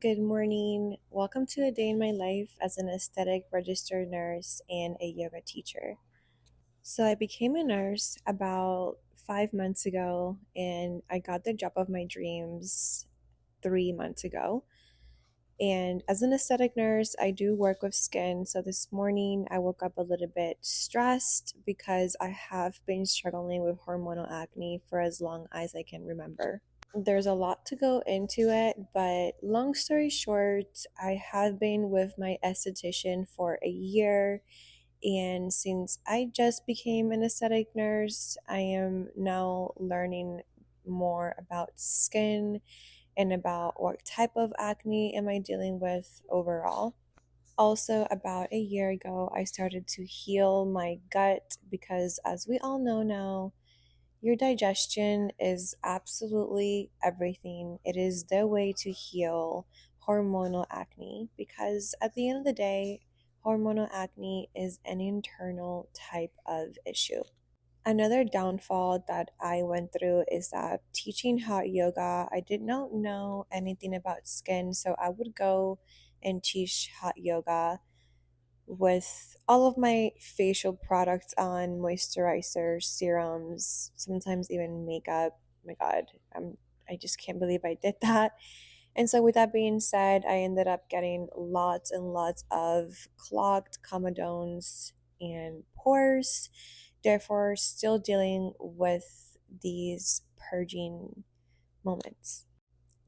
Good morning. Welcome to a day in my life as an aesthetic registered nurse and a yoga teacher. So, I became a nurse about 5 months ago, and I got the job of my dreams 3 months ago. And as an aesthetic nurse, I do work with skin. So, this morning I woke up a little bit stressed because I have been struggling with hormonal acne for as long as I can remember. There's a lot to go into it, but long story short, I have been with my esthetician for a year. And since I just became an aesthetic nurse, I am now learning more about skin and about what type of acne am I dealing with overall. Also, about a year ago, I started to heal my gut because, as we all know now, your digestion is absolutely everything. It is the way to heal hormonal acne because at the end of the day, hormonal acne is an internal type of issue. Another downfall that I went through is that teaching hot yoga, I did not know anything about skin, so I would go and teach hot yoga with all of my facial products on, moisturizers, serums, sometimes even makeup. Oh my God, I just can't believe I did that. And so, with that being said, I ended up getting lots and lots of clogged comedones and pores, therefore, still dealing with these purging moments.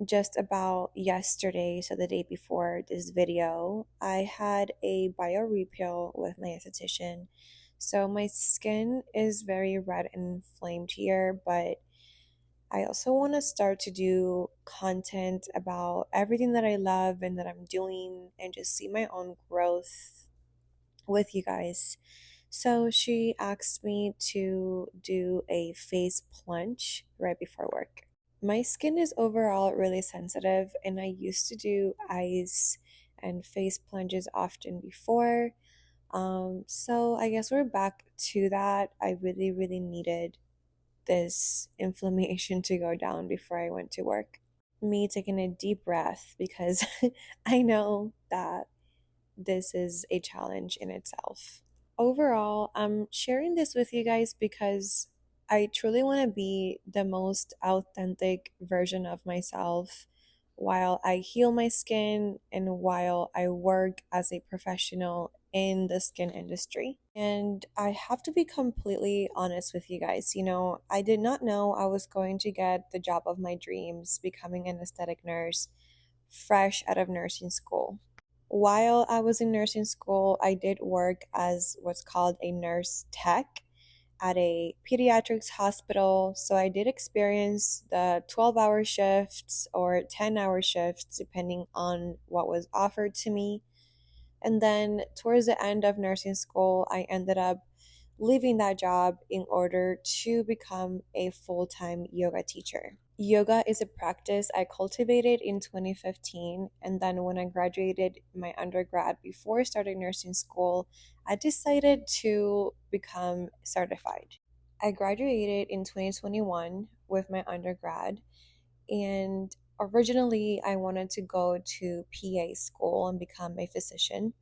Just about yesterday, so the day before this video, I had a bio repeal with my esthetician. So my skin is very red and inflamed here, but I also want to start to do content about everything that I love and that I'm doing and just see my own growth with you guys. So she asked me to do a face plunge right before work. My skin is overall really sensitive, and I used to do eyes and face plunges often before. So I guess we're back to that. I really, really needed this inflammation to go down before I went to work. Me taking a deep breath because I know that this is a challenge in itself. Overall, I'm sharing this with you guys because I truly want to be the most authentic version of myself while I heal my skin and while I work as a professional in the skin industry. And I have to be completely honest with you guys. I did not know I was going to get the job of my dreams, becoming an aesthetic nurse, fresh out of nursing school. While I was in nursing school, I did work as what's called a nurse tech at a pediatrics hospital. So I did experience the 12-hour shifts or 10-hour shifts, depending on what was offered to me. And then towards the end of nursing school, I ended up leaving that job in order to become a full time yoga teacher. Yoga is a practice I cultivated in 2015, and then when I graduated my undergrad before starting nursing school, I decided to become certified. I graduated in 2021 with my undergrad, and originally I wanted to go to PA school and become a physician.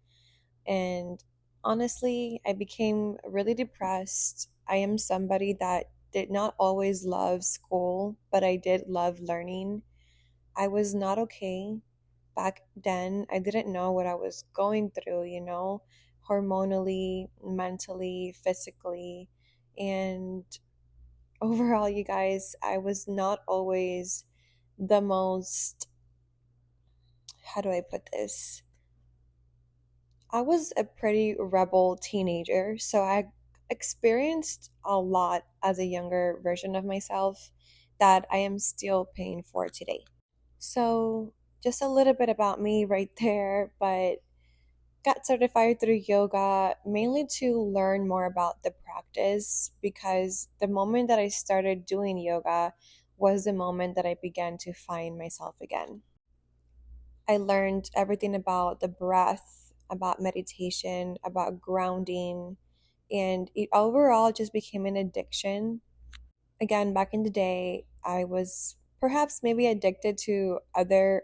And honestly, I became really depressed. I am somebody that did not always love school, but I did love learning. I was not okay back then. I didn't know what I was going through, hormonally, mentally, physically. And overall, you guys, I was not always the most, how do I put this? I was a pretty rebel teenager, so I experienced a lot as a younger version of myself that I am still paying for today. So, just a little bit about me right there, but got certified through yoga mainly to learn more about the practice because the moment that I started doing yoga was the moment that I began to find myself again. I learned everything about the breath, about meditation, about grounding, and it overall just became an addiction. Again, back in the day, I was perhaps maybe addicted to other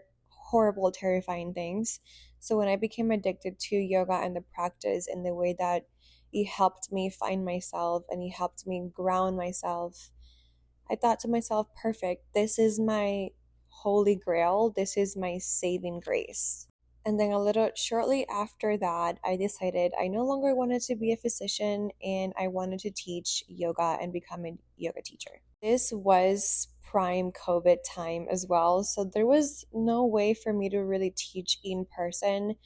horrible, terrifying things. So when I became addicted to yoga and the practice and the way that it helped me find myself and it helped me ground myself, I thought to myself, perfect, this is my holy grail, this is my saving grace. And then a little shortly after that, I decided I no longer wanted to be a physician and I wanted to teach yoga and become a yoga teacher. This was prime COVID time as well, so there was no way for me to really teach in person.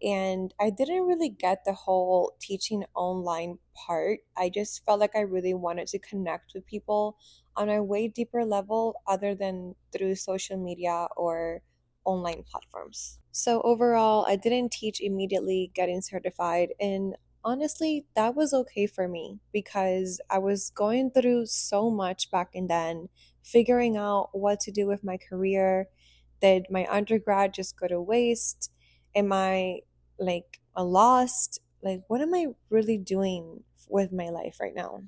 And I didn't really get the whole teaching online part. I just felt like I really wanted to connect with people on a way deeper level other than through social media or online platforms. So overall, I didn't teach immediately getting certified, and honestly, that was okay for me because I was going through so much back in then, figuring out what to do with my career. Did my undergrad just go to waste? Am I like a lost? Like, what am I really doing with my life right now?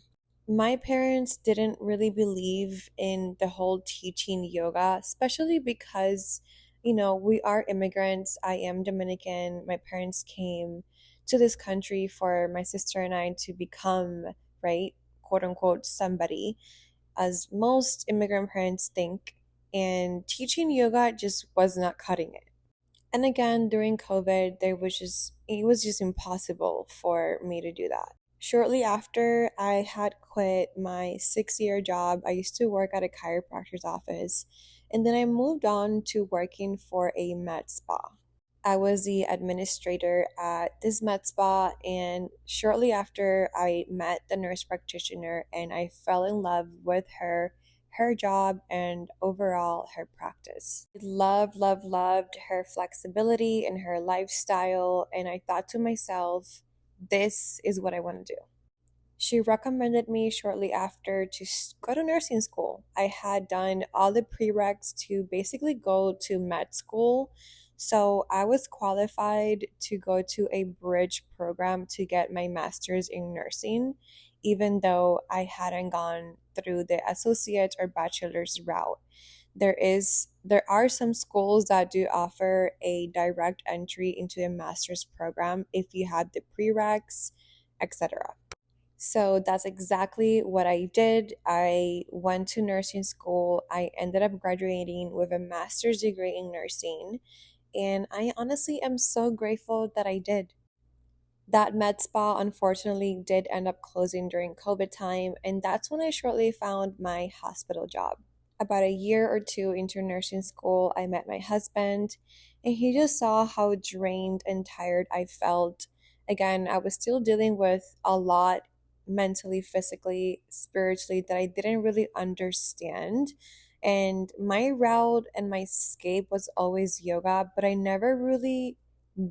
My parents didn't really believe in the whole teaching yoga, especially because, we are immigrants. I am Dominican. My parents came to this country for my sister and I to become, right, quote unquote, somebody, as most immigrant parents think. And teaching yoga just was not cutting it. And again, during COVID, it was just impossible for me to do that. Shortly after I had quit my 6 year job, I used to work at a chiropractor's office, and then I moved on to working for a med spa. I was the administrator at this med spa, and shortly after, I met the nurse practitioner and I fell in love with her job, and overall her practice. I loved her flexibility and her lifestyle, and I thought to myself, this is what I want to do. She recommended me shortly after to go to nursing school. I had done all the prereqs to basically go to med school. So I was qualified to go to a bridge program to get my master's in nursing, even though I hadn't gone through the associate or bachelor's route. There are some schools that do offer a direct entry into a master's program if you have the prereqs, etc. So that's exactly what I did. I went to nursing school. I ended up graduating with a master's degree in nursing. And I honestly am so grateful that I did. That med spa unfortunately did end up closing during COVID time. And that's when I shortly found my hospital job. About a year or two into nursing school, I met my husband, and he just saw how drained and tired I felt. Again, I was still dealing with a lot mentally, physically, spiritually that I didn't really understand. And my route and my escape was always yoga, but I never really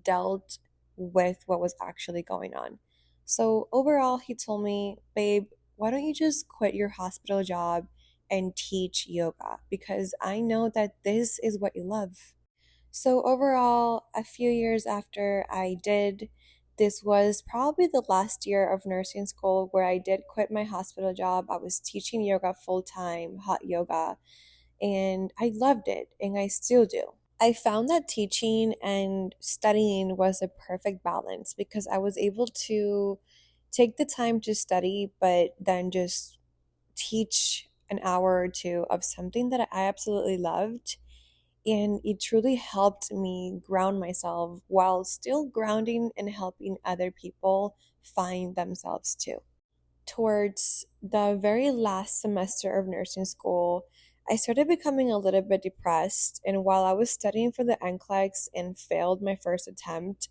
dealt with what was actually going on. So overall, he told me, babe, why don't you just quit your hospital job and teach yoga? Because I know that this is what you love. So overall, a few years after I did, this was probably the last year of nursing school where I did quit my hospital job. I was teaching yoga full time, hot yoga, and I loved it, and I still do. I found that teaching and studying was a perfect balance because I was able to take the time to study, but then just teach an hour or two of something that I absolutely loved. And it truly helped me ground myself while still grounding and helping other people find themselves too. Towards the very last semester of nursing school, I started becoming a little bit depressed. And while I was studying for the NCLEX and failed my first attempt,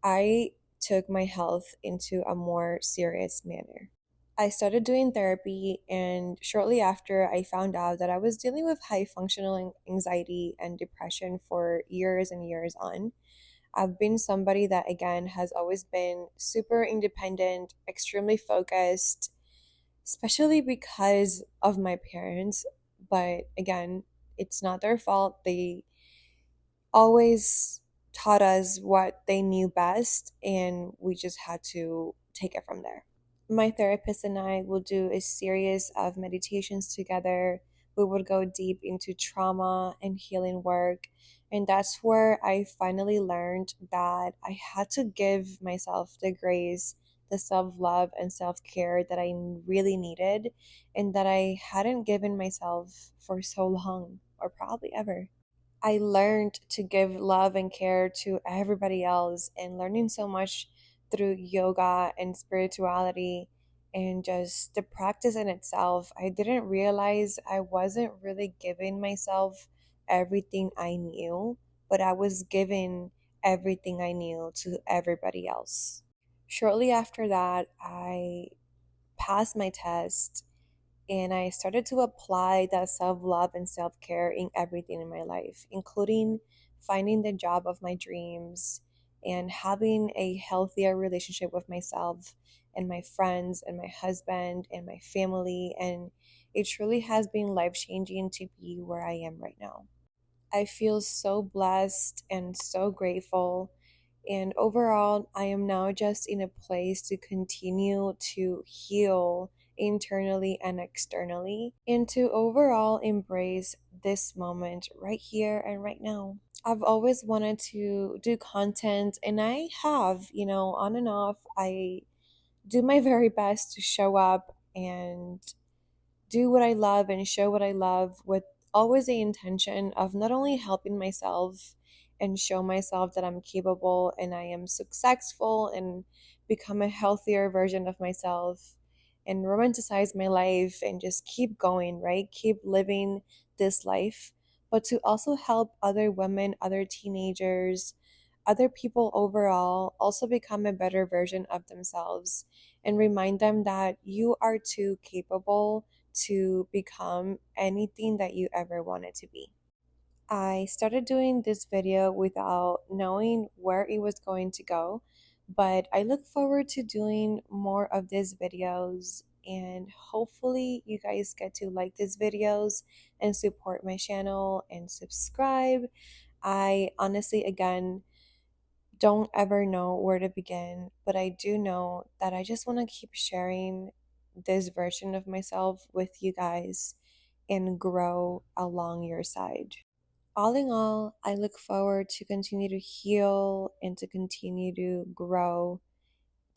I took my health into a more serious manner. I started doing therapy, and shortly after, I found out that I was dealing with high functional anxiety and depression for years and years on. I've been somebody that, again, has always been super independent, extremely focused, especially because of my parents. But again, it's not their fault. They always taught us what they knew best, and we just had to take it from there. My therapist and I will do a series of meditations together. We would go deep into trauma and healing work And that's where I finally learned that I had to give myself the grace, the self love, and self care that I really needed and that I hadn't given myself for so long, or probably ever. I learned to give love and care to everybody else, and learning so much through yoga and spirituality and just the practice in itself. I didn't realize I wasn't really giving myself everything I knew, but I was giving everything I knew to everybody else. Shortly after that, I passed my test and I started to apply that self love and self care in everything in my life, including finding the job of my dreams and having a healthier relationship with myself and my friends and my husband and my family. And it truly has been life changing to be where I am right now. I feel so blessed and so grateful. And overall, I am now just in a place to continue to heal internally and externally and to overall embrace this moment right here and right now. I've always wanted to do content, and I have, on and off. I do my very best to show up and do what I love and show what I love with always the intention of not only helping myself and show myself that I'm capable and I am successful and become a healthier version of myself and romanticize my life and just keep going, right? Keep living this life, but to also help other women, other teenagers, other people overall also become a better version of themselves and remind them that you are too capable to become anything that you ever wanted to be. I started doing this video without knowing where it was going to go, but I look forward to doing more of these videos and hopefully you guys get to like these videos and support my channel and subscribe. I honestly, again, don't ever know where to begin, but I do know that I just want to keep sharing this version of myself with you guys and grow along your side. All in all, I look forward to continue to heal and to continue to grow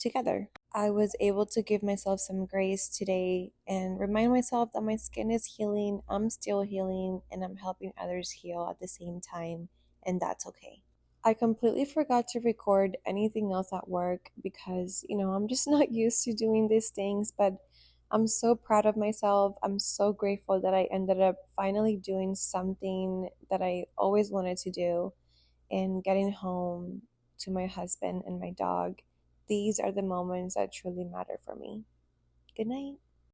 together. I was able to give myself some grace today and remind myself that my skin is healing, I'm still healing, and I'm helping others heal at the same time, and that's okay. I completely forgot to record anything else at work because, I'm just not used to doing these things, but I'm so proud of myself. I'm so grateful that I ended up finally doing something that I always wanted to do and getting home to my husband and my dog. These are the moments that truly matter for me. Good night.